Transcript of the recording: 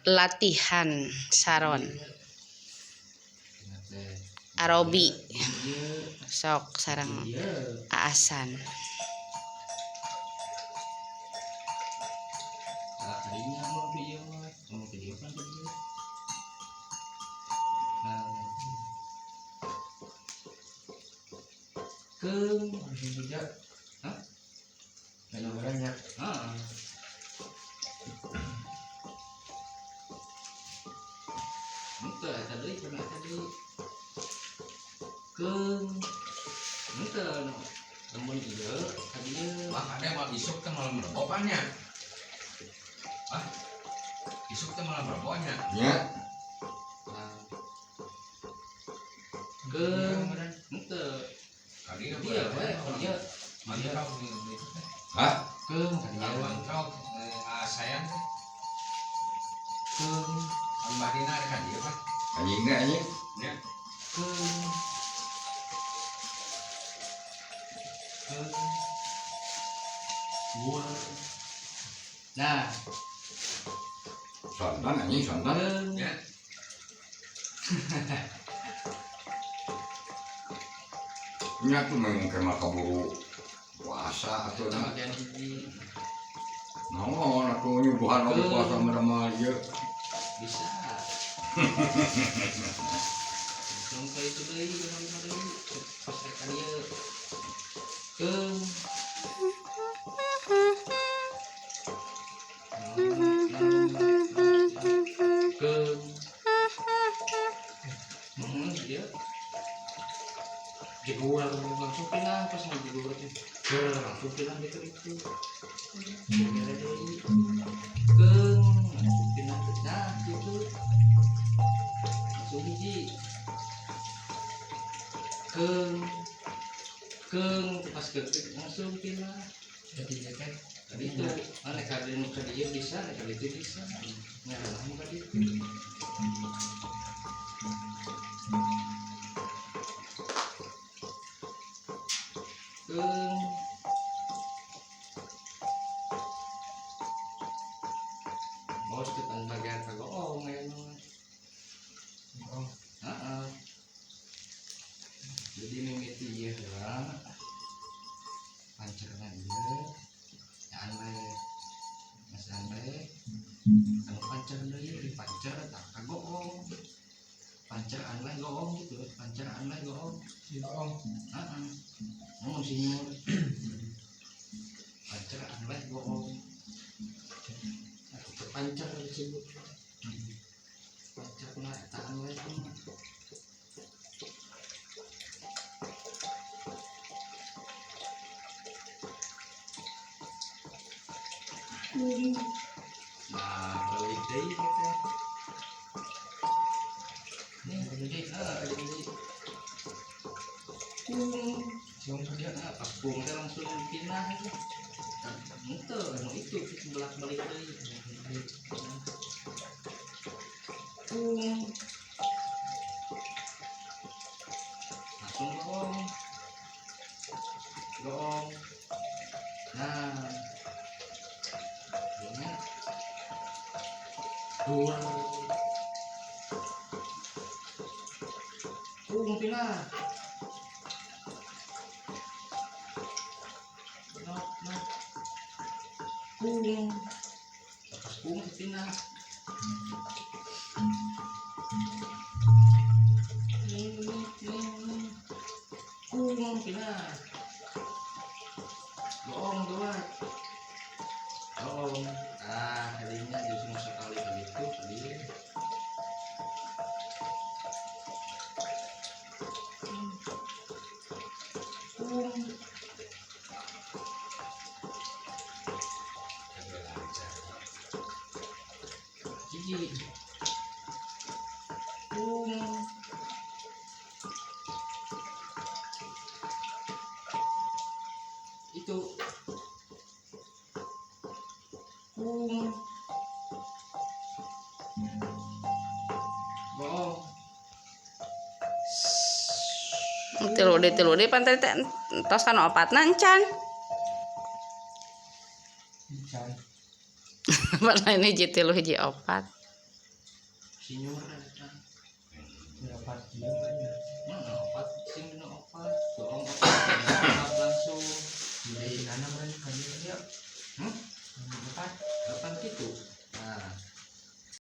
latihan saron arobi sok sareng aasan. Makanya mau isuk teh malam berbobannya. Isuk teh malam berbobannya. Ya. Ente. Kali Dia bae dia. mantap Hah? mantap sayang Mbak Dina ada kan dia Pak? Anjing enggak anjing? Ya. Nah, Sontan anjing sontan. Ya. Nya tuh memang kena kaburu puasa atau sama bagian hiji naon atuh nyuguhan orang puasa merema ieu. bisa. Sampai itu deui pas rek ieu. Dia jegua langsung pindah pas mau jegua itu langsung pindah gitu itu langsung pindah nah gitu langsung hiji pas langsung pindah jadi kan tadi itu aneh kadang dia bisa kali itu bisa nyalahin tadi bos tekan bagian kagoong ya jadi mimiti ya lah pancernya dia aneh mas aneh kalau pancer dia dipancer tak kagoong pancer aneh goong gitu pancer aneh goong ngomong sinyur pancer aneh goong pancer disebut pancer kena tahan lagi nah kalau itu kita nih jadi dia pas pung langsung pindah aja itu belak balik lagi langsung goong nah ini dua pindah pas pung pindah pindah goong harinya justru sekali begitu tadi Gigi itu tilu di pantai teh tos kan opat nancan Padahal ini hiji tilu hiji opat sinyur ada. dapat dia banyak. Mana opat sing dina opat, dorong opat langsung. Di sana mereka dia Hmm? empat Kapan gitu? Nah,